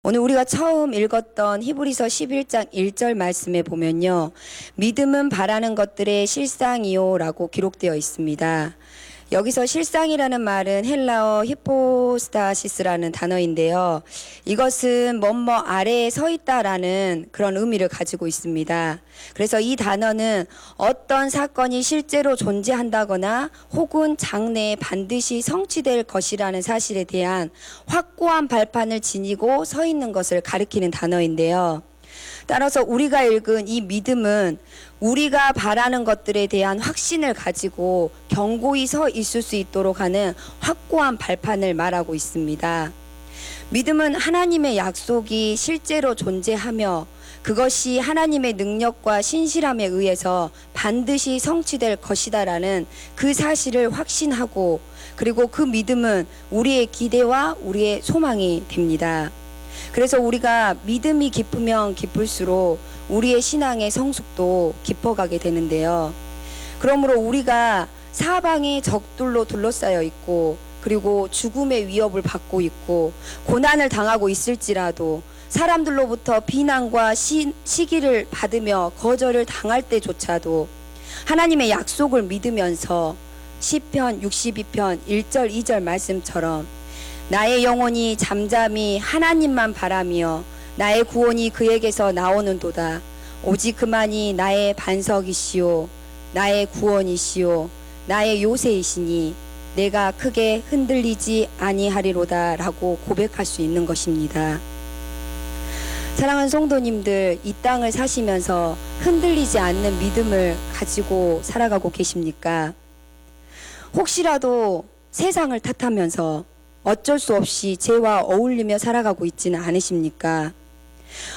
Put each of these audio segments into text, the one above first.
오늘 우리가 처음 읽었던 히브리서 11장 1절 말씀에 보면요. 믿음은 바라는 것들의 실상이요 라고 기록되어 있습니다. 여기서 실상이라는 말은 헬라어 히포스타시스라는 단어인데요. 이것은 뭐뭐 아래에 서 있다라는 그런 의미를 가지고 있습니다. 그래서 이 단어는 어떤 사건이 실제로 존재한다거나 혹은 장래에 반드시 성취될 것이라는 사실에 대한 확고한 발판을 지니고 서 있는 것을 가리키는 단어인데요. 따라서 우리가 읽은 이 믿음은 우리가 바라는 것들에 대한 확신을 가지고 견고히 서 있을 수 있도록 하는 확고한 발판을 말하고 있습니다. 믿음은 하나님의 약속이 실제로 존재하며 그것이 하나님의 능력과 신실함에 의해서 반드시 성취될 것이다라는 그 사실을 확신하고, 그리고 그 믿음은 우리의 기대와 우리의 소망이 됩니다. 그래서 우리가 믿음이 깊으면 깊을수록 우리의 신앙의 성숙도 깊어가게 되는데요. 그러므로 우리가 사방에 적들로 둘러싸여 있고, 그리고 죽음의 위협을 받고 있고, 고난을 당하고 있을지라도 사람들로부터 비난과 시기를 받으며 거절을 당할 때조차도 하나님의 약속을 믿으면서 시편 62편 1절 2절 말씀처럼 나의 영혼이 잠잠히 하나님만 바라며 나의 구원이 그에게서 나오는도다. 오직 그만이 나의 반석이시오, 나의 구원이시오, 나의 요새이시니 내가 크게 흔들리지 아니하리로다 라고 고백할 수 있는 것입니다. 사랑하는 성도님들, 이 땅을 사시면서 흔들리지 않는 믿음을 가지고 살아가고 계십니까? 혹시라도 세상을 탓하면서 어쩔 수 없이 죄와 어울리며 살아가고 있지는 않으십니까?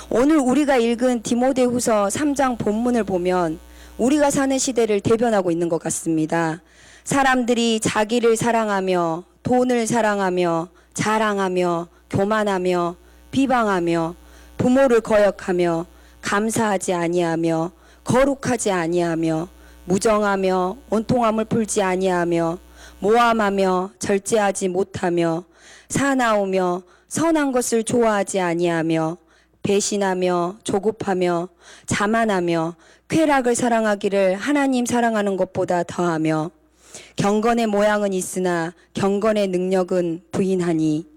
오늘 우리가 읽은 디모데후서 3장 본문을 보면 우리가 사는 시대를 대변하고 있는 것 같습니다. 사람들이 자기를 사랑하며 돈을 사랑하며 자랑하며 교만하며 비방하며 부모를 거역하며 감사하지 아니하며 거룩하지 아니하며 무정하며 온통함을 풀지 아니하며 모함하며 절제하지 못하며 사나우며 선한 것을 좋아하지 아니하며 배신하며 조급하며 자만하며 쾌락을 사랑하기를 하나님 사랑하는 것보다 더하며 경건의 모양은 있으나 경건의 능력은 부인하니.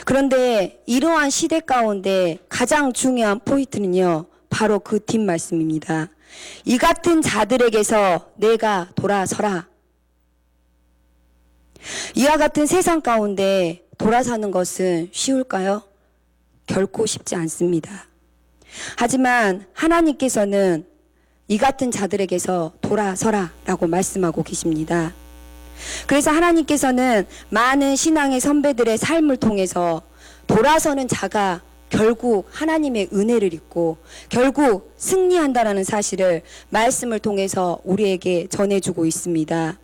그런데 이러한 시대 가운데 가장 중요한 포인트는요, 바로 그 뒷말씀입니다. 이 같은 자들에게서 내가 돌아서라. 이와 같은 세상 가운데 돌아서는 것은 쉬울까요? 결코 쉽지 않습니다. 하지만 하나님께서는 이 같은 자들에게서 돌아서라 라고 말씀하고 계십니다. 그래서 하나님께서는 많은 신앙의 선배들의 삶을 통해서 돌아서는 자가 결국 하나님의 은혜를 입고 결국 승리한다라는 사실을 말씀을 통해서 우리에게 전해주고 있습니다.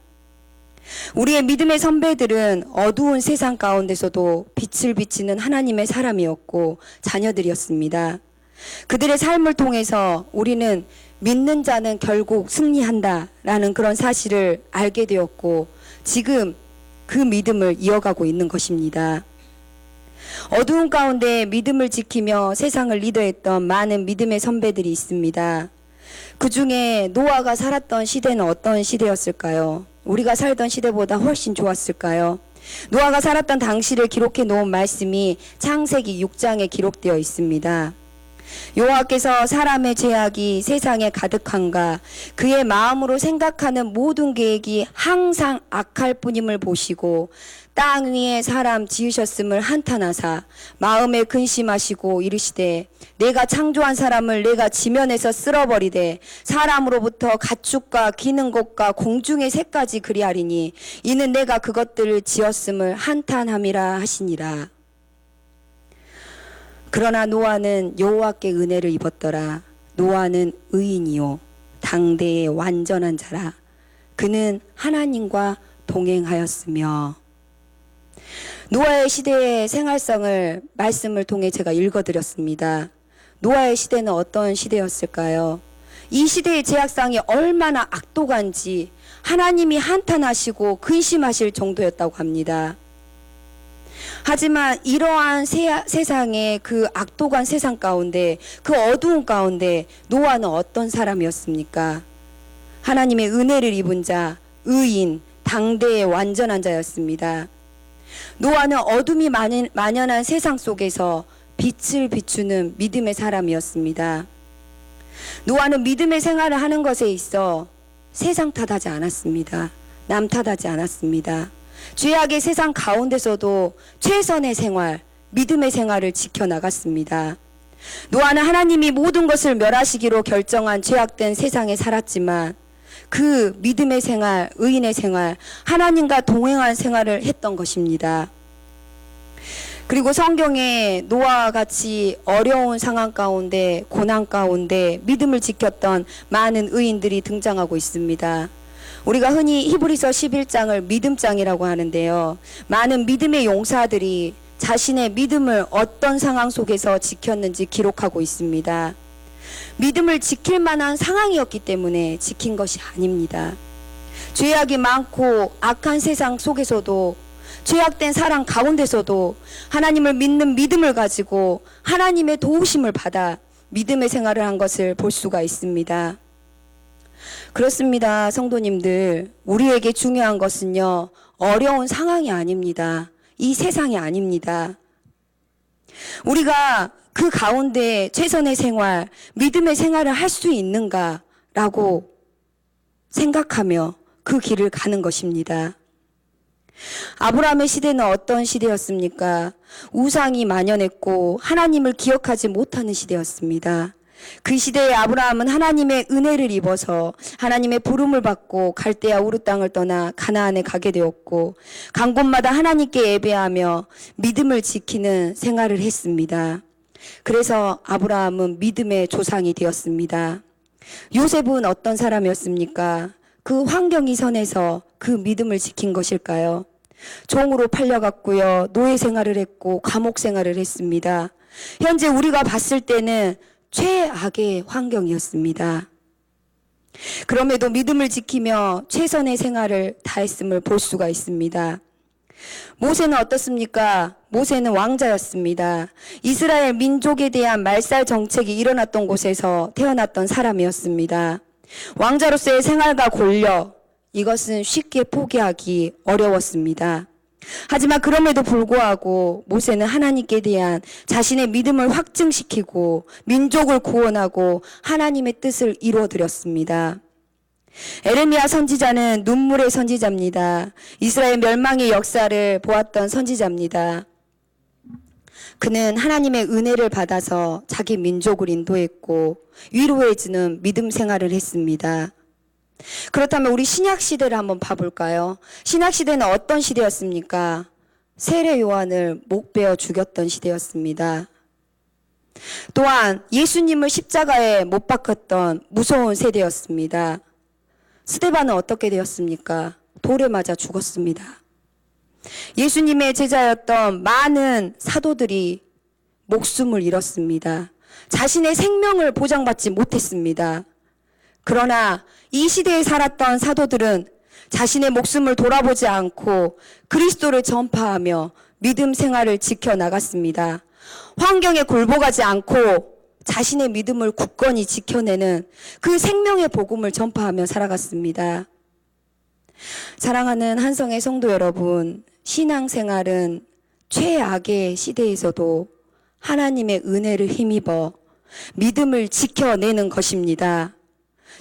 우리의 믿음의 선배들은 어두운 세상 가운데서도 빛을 비치는 하나님의 사람이었고 자녀들이었습니다. 그들의 삶을 통해서 우리는 믿는 자는 결국 승리한다라는 그런 사실을 알게 되었고 지금 그 믿음을 이어가고 있는 것입니다. 어두운 가운데 믿음을 지키며 세상을 리더했던 많은 믿음의 선배들이 있습니다. 그 중에 노아가 살았던 시대는 어떤 시대였을까요? 우리가 살던 시대보다 훨씬 좋았을까요? 노아가 살았던 당시를 기록해 놓은 말씀이 창세기 6장에 기록되어 있습니다. 여호와께서 사람의 죄악이 세상에 가득한가 그의 마음으로 생각하는 모든 계획이 항상 악할 뿐임을 보시고 땅 위에 사람 지으셨음을 한탄하사 마음에 근심하시고 이르시되 내가 창조한 사람을 내가 지면에서 쓸어버리되 사람으로부터 가축과 기는 것과 공중의 새까지 그리하리니 이는 내가 그것들을 지었음을 한탄함이라 하시니라. 그러나 노아는 여호와께 은혜를 입었더라. 노아는 의인이요 당대의 완전한 자라. 그는 하나님과 동행하였으며. 노아의 시대의 생활성을 말씀을 통해 제가 읽어드렸습니다. 노아의 시대는 어떤 시대였을까요? 이 시대의 죄악상이 얼마나 악독한지 하나님이 한탄하시고 근심하실 정도였다고 합니다. 하지만 이러한 세상의 그 악독한 세상 가운데, 그 어두운 가운데 노아는 어떤 사람이었습니까? 하나님의 은혜를 입은 자, 의인, 당대의 완전한 자였습니다. 노아는 어둠이 만연한 세상 속에서 빛을 비추는 믿음의 사람이었습니다. 노아는 믿음의 생활을 하는 것에 있어 세상 탓하지 않았습니다. 남 탓하지 않았습니다. 죄악의 세상 가운데서도 최선의 생활, 믿음의 생활을 지켜나갔습니다. 노아는 하나님이 모든 것을 멸하시기로 결정한 죄악된 세상에 살았지만 그 믿음의 생활, 의인의 생활, 하나님과 동행한 생활을 했던 것입니다. 그리고 성경에 노아와 같이 어려운 상황 가운데, 고난 가운데 믿음을 지켰던 많은 의인들이 등장하고 있습니다. 우리가 흔히 히브리서 11장을 믿음장이라고 하는데요. 많은 믿음의 용사들이 자신의 믿음을 어떤 상황 속에서 지켰는지 기록하고 있습니다. 믿음을 지킬 만한 상황이었기 때문에 지킨 것이 아닙니다. 죄악이 많고 악한 세상 속에서도, 죄악된 사랑 가운데서도 하나님을 믿는 믿음을 가지고 하나님의 도우심을 받아 믿음의 생활을 한 것을 볼 수가 있습니다. 그렇습니다. 성도님들, 우리에게 중요한 것은요, 어려운 상황이 아닙니다. 이 세상이 아닙니다. 우리가 그 가운데 최선의 생활, 믿음의 생활을 할 수 있는가라고 생각하며 그 길을 가는 것입니다. 아브라함의 시대는 어떤 시대였습니까? 우상이 만연했고 하나님을 기억하지 못하는 시대였습니다. 그 시대에 아브라함은 하나님의 은혜를 입어서 하나님의 부름을 받고 갈대아 우르 땅을 떠나 가나안에 가게 되었고, 간 곳마다 하나님께 예배하며 믿음을 지키는 생활을 했습니다. 그래서 아브라함은 믿음의 조상이 되었습니다. 요셉은 어떤 사람이었습니까? 그 환경이 선해서 그 믿음을 지킨 것일까요? 종으로 팔려갔고요, 노예 생활을 했고 감옥 생활을 했습니다. 현재 우리가 봤을 때는 최악의 환경이었습니다. 그럼에도 믿음을 지키며 최선의 생활을 다했음을 볼 수가 있습니다. 모세는 어떻습니까? 모세는 왕자였습니다. 이스라엘 민족에 대한 말살 정책이 일어났던 곳에서 태어났던 사람이었습니다. 왕자로서의 생활과 권력, 이것은 쉽게 포기하기 어려웠습니다. 하지만 그럼에도 불구하고 모세는 하나님께 대한 자신의 믿음을 확증시키고 민족을 구원하고 하나님의 뜻을 이루어드렸습니다. 에레미야 선지자는 눈물의 선지자입니다. 이스라엘 멸망의 역사를 보았던 선지자입니다. 그는 하나님의 은혜를 받아서 자기 민족을 인도했고 위로해주는 믿음 생활을 했습니다. 그렇다면 우리 신약시대를 한번 봐볼까요? 신약시대는 어떤 시대였습니까? 세례 요한을 목베어 죽였던 시대였습니다. 또한 예수님을 십자가에 못 박았던 무서운 세대였습니다. 스데반은 어떻게 되었습니까? 돌에 맞아 죽었습니다. 예수님의 제자였던 많은 사도들이 목숨을 잃었습니다. 자신의 생명을 보장받지 못했습니다. 그러나 이 시대에 살았던 사도들은 자신의 목숨을 돌아보지 않고 그리스도를 전파하며 믿음 생활을 지켜나갔습니다. 환경에 굴복하지 않고 자신의 믿음을 굳건히 지켜내는 그 생명의 복음을 전파하며 살아갔습니다. 사랑하는 한성의 성도 여러분, 신앙생활은 최악의 시대에서도 하나님의 은혜를 힘입어 믿음을 지켜내는 것입니다.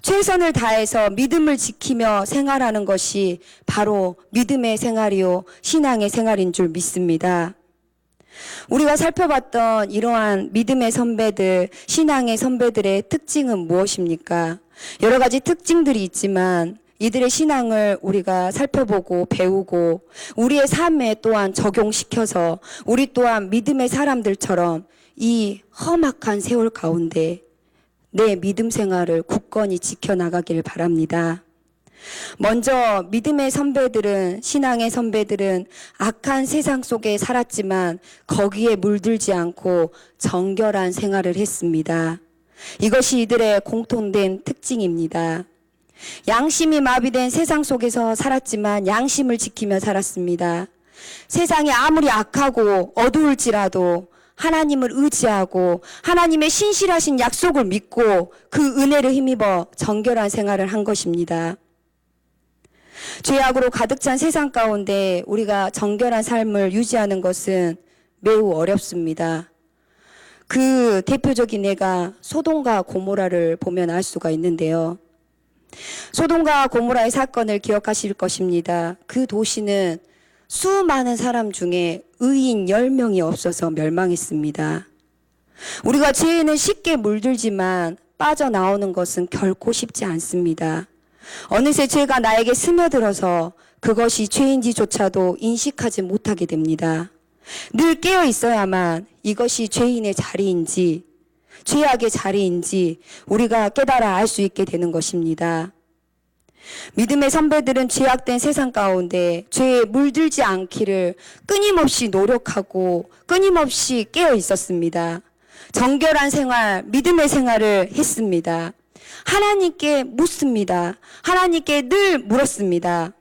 최선을 다해서 믿음을 지키며 생활하는 것이 바로 믿음의 생활이요 신앙의 생활인 줄 믿습니다. 우리가 살펴봤던 이러한 믿음의 선배들, 신앙의 선배들의 특징은 무엇입니까? 여러 가지 특징들이 있지만 이들의 신앙을 우리가 살펴보고 배우고 우리의 삶에 또한 적용시켜서 우리 또한 믿음의 사람들처럼 이 험악한 세월 가운데 내 믿음 생활을 굳건히 지켜나가길 바랍니다. 먼저 믿음의 선배들은, 신앙의 선배들은 악한 세상 속에 살았지만 거기에 물들지 않고 정결한 생활을 했습니다. 이것이 이들의 공통된 특징입니다. 양심이 마비된 세상 속에서 살았지만 양심을 지키며 살았습니다. 세상이 아무리 악하고 어두울지라도 하나님을 의지하고 하나님의 신실하신 약속을 믿고 그 은혜를 힘입어 정결한 생활을 한 것입니다. 죄악으로 가득 찬 세상 가운데 우리가 정결한 삶을 유지하는 것은 매우 어렵습니다. 그 대표적인 예가 소돔과 고모라를 보면 알 수가 있는데요. 소돔과 고모라의 사건을 기억하실 것입니다. 그 도시는 수많은 사람 중에 의인 10명이 없어서 멸망했습니다. 우리가 죄에는 쉽게 물들지만 빠져나오는 것은 결코 쉽지 않습니다. 어느새 죄가 나에게 스며들어서 그것이 죄인지조차도 인식하지 못하게 됩니다. 늘 깨어 있어야만 이것이 죄인의 자리인지 죄악의 자리인지 우리가 깨달아 알 수 있게 되는 것입니다. 믿음의 선배들은 죄악된 세상 가운데 죄에 물들지 않기를 끊임없이 노력하고 끊임없이 깨어 있었습니다. 정결한 생활, 믿음의 생활을 했습니다. 하나님께 묻습니다. 하나님께 늘 물었습니다.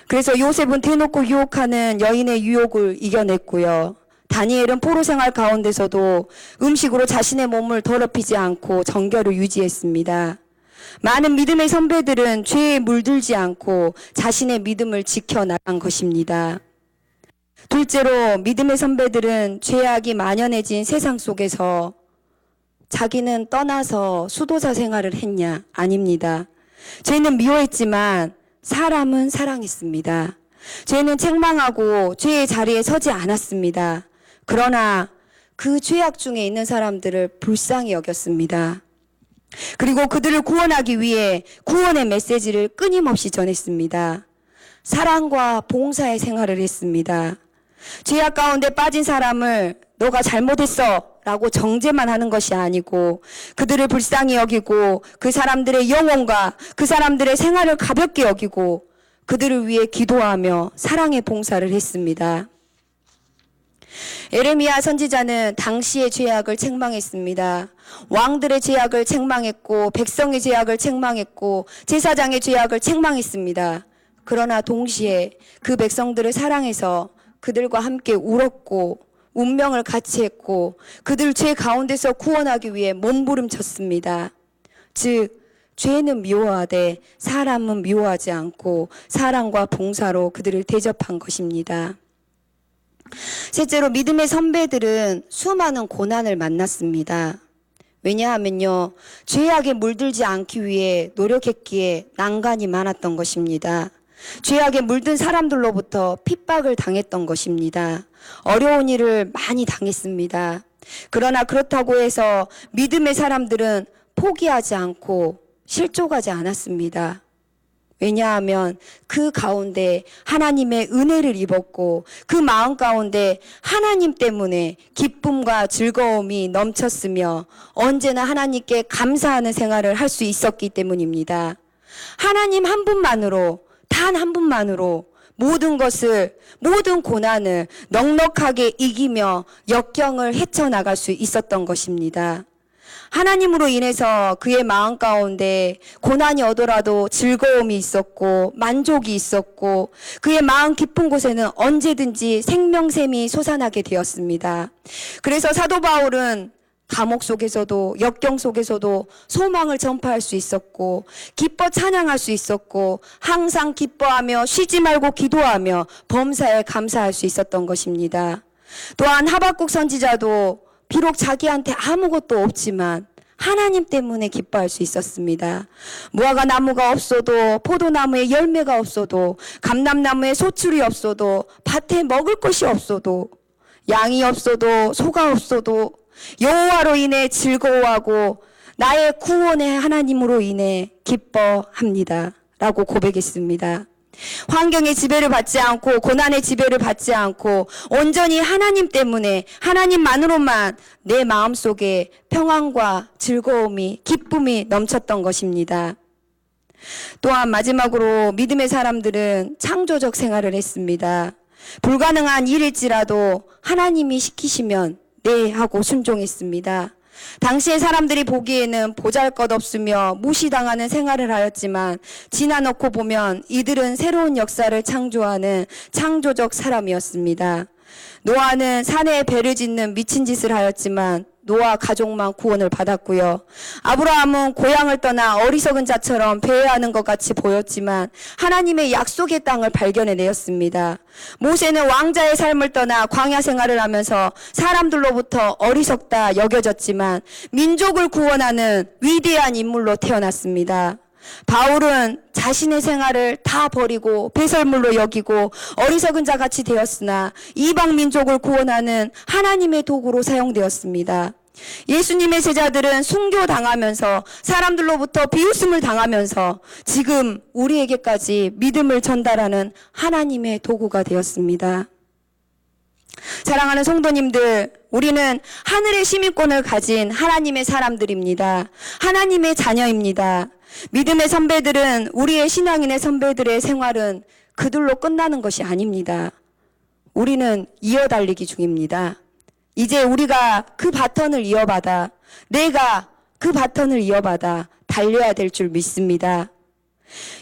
그래서 요셉은 대놓고 유혹하는 여인의 유혹을 이겨냈고요. 다니엘은 포로 생활 가운데서도 음식으로 자신의 몸을 더럽히지 않고 정결을 유지했습니다. 많은 믿음의 선배들은 죄에 물들지 않고 자신의 믿음을 지켜나간 것입니다. 둘째로 믿음의 선배들은 죄악이 만연해진 세상 속에서 자기는 떠나서 수도자 생활을 했냐? 아닙니다. 죄는 미워했지만 사람은 사랑했습니다. 죄는 책망하고 죄의 자리에 서지 않았습니다. 그러나 그 죄악 중에 있는 사람들을 불쌍히 여겼습니다. 그리고 그들을 구원하기 위해 구원의 메시지를 끊임없이 전했습니다. 사랑과 봉사의 생활을 했습니다. 죄악 가운데 빠진 사람을 너가 잘못했어 라고 정죄만 하는 것이 아니고 그들을 불쌍히 여기고 그 사람들의 영혼과 그 사람들의 생활을 가볍게 여기고 그들을 위해 기도하며 사랑의 봉사를 했습니다. 에레미야 선지자는 당시의 죄악을 책망했습니다. 왕들의 죄악을 책망했고 백성의 죄악을 책망했고 제사장의 죄악을 책망했습니다. 그러나 동시에 그 백성들을 사랑해서 그들과 함께 울었고 운명을 같이 했고 그들 죄 가운데서 구원하기 위해 몸부림쳤습니다. 즉 죄는 미워하되 사람은 미워하지 않고 사랑과 봉사로 그들을 대접한 것입니다. 셋째로 믿음의 선배들은 수많은 고난을 만났습니다. 왜냐하면요, 죄악에 물들지 않기 위해 노력했기에 난관이 많았던 것입니다. 죄악에 물든 사람들로부터 핍박을 당했던 것입니다. 어려운 일을 많이 당했습니다. 그러나 그렇다고 해서 믿음의 사람들은 포기하지 않고 실족하지 않았습니다. 왜냐하면 그 가운데 하나님의 은혜를 입었고 그 마음 가운데 하나님 때문에 기쁨과 즐거움이 넘쳤으며 언제나 하나님께 감사하는 생활을 할 수 있었기 때문입니다. 하나님 한 분만으로, 단 한 분만으로 모든 것을, 모든 고난을 넉넉하게 이기며 역경을 헤쳐나갈 수 있었던 것입니다. 하나님으로 인해서 그의 마음 가운데 고난이 오더라도 즐거움이 있었고 만족이 있었고 그의 마음 깊은 곳에는 언제든지 생명샘이 솟아나게 되었습니다. 그래서 사도 바울은 감옥 속에서도 역경 속에서도 소망을 전파할 수 있었고 기뻐 찬양할 수 있었고 항상 기뻐하며 쉬지 말고 기도하며 범사에 감사할 수 있었던 것입니다. 또한 하박국 선지자도 비록 자기한테 아무것도 없지만 하나님 때문에 기뻐할 수 있었습니다. 무화과 나무가 없어도 포도나무에 열매가 없어도 감람나무에 소출이 없어도 밭에 먹을 것이 없어도 양이 없어도 소가 없어도 여호와로 인해 즐거워하고 나의 구원의 하나님으로 인해 기뻐합니다 라고 고백했습니다. 환경의 지배를 받지 않고 고난의 지배를 받지 않고 온전히 하나님 때문에 하나님만으로만 내 마음속에 평안과 즐거움이 기쁨이 넘쳤던 것입니다. 또한 마지막으로 믿음의 사람들은 창조적 생활을 했습니다. 불가능한 일일지라도 하나님이 시키시면 네 하고 순종했습니다. 당시의 사람들이 보기에는 보잘것없으며 무시당하는 생활을 하였지만 지나놓고 보면 이들은 새로운 역사를 창조하는 창조적 사람이었습니다. 노아는 산에 배를 짓는 미친 짓을 하였지만 노아 가족만 구원을 받았고요. 아브라함은 고향을 떠나 어리석은 자처럼 배회하는 것 같이 보였지만 하나님의 약속의 땅을 발견해내었습니다. 모세는 왕자의 삶을 떠나 광야 생활을 하면서 사람들로부터 어리석다 여겨졌지만 민족을 구원하는 위대한 인물로 태어났습니다. 바울은 자신의 생활을 다 버리고 배설물로 여기고 어리석은 자같이 되었으나 이방 민족을 구원하는 하나님의 도구로 사용되었습니다. 예수님의 제자들은 순교당하면서 사람들로부터 비웃음을 당하면서 지금 우리에게까지 믿음을 전달하는 하나님의 도구가 되었습니다. 사랑하는 성도님들, 우리는 하늘의 시민권을 가진 하나님의 사람들입니다. 하나님의 자녀입니다. 믿음의 선배들은, 우리의 신앙인의 선배들의 생활은 그들로 끝나는 것이 아닙니다. 우리는 이어달리기 중입니다. 이제 우리가 그 바턴을 이어받아, 내가 그 바턴을 이어받아 달려야 될 줄 믿습니다.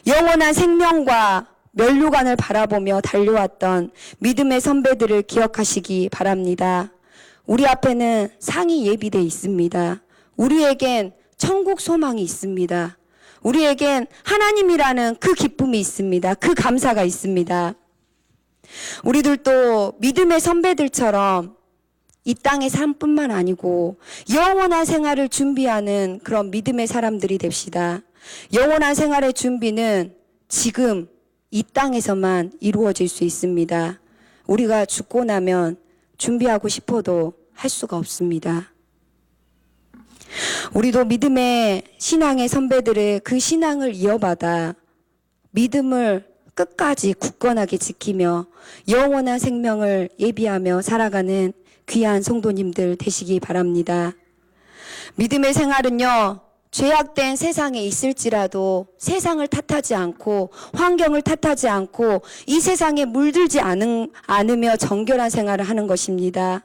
영원한 생명과 면류관을 바라보며 달려왔던 믿음의 선배들을 기억하시기 바랍니다. 우리 앞에는 상이 예비되어 있습니다. 우리에겐 천국 소망이 있습니다. 우리에겐 하나님이라는 그 기쁨이 있습니다. 그 감사가 있습니다. 우리들도 믿음의 선배들처럼 이 땅의 삶뿐만 아니고 영원한 생활을 준비하는 그런 믿음의 사람들이 됩시다. 영원한 생활의 준비는 지금 이 땅에서만 이루어질 수 있습니다. 우리가 죽고 나면 준비하고 싶어도 할 수가 없습니다. 우리도 믿음의 신앙의 선배들의 그 신앙을 이어받아 믿음을 끝까지 굳건하게 지키며 영원한 생명을 예비하며 살아가는 귀한 성도님들 되시기 바랍니다. 믿음의 생활은요, 죄악된 세상에 있을지라도 세상을 탓하지 않고 환경을 탓하지 않고 이 세상에 물들지 않으며 정결한 생활을 하는 것입니다.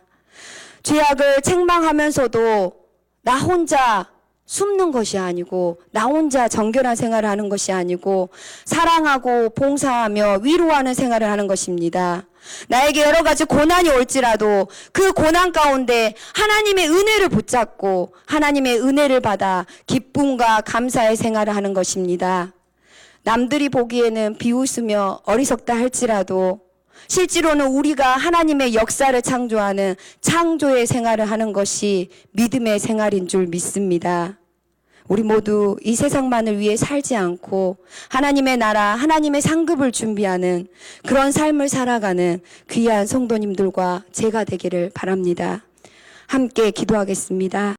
죄악을 책망하면서도 나 혼자 숨는 것이 아니고, 나 혼자 정결한 생활을 하는 것이 아니고 사랑하고 봉사하며 위로하는 생활을 하는 것입니다. 나에게 여러 가지 고난이 올지라도 그 고난 가운데 하나님의 은혜를 붙잡고 하나님의 은혜를 받아 기쁨과 감사의 생활을 하는 것입니다. 남들이 보기에는 비웃으며 어리석다 할지라도 실제로는 우리가 하나님의 역사를 창조하는 창조의 생활을 하는 것이 믿음의 생활인 줄 믿습니다. 우리 모두 이 세상만을 위해 살지 않고 하나님의 나라, 하나님의 상급을 준비하는 그런 삶을 살아가는 귀한 성도님들과 제가 되기를 바랍니다. 함께 기도하겠습니다.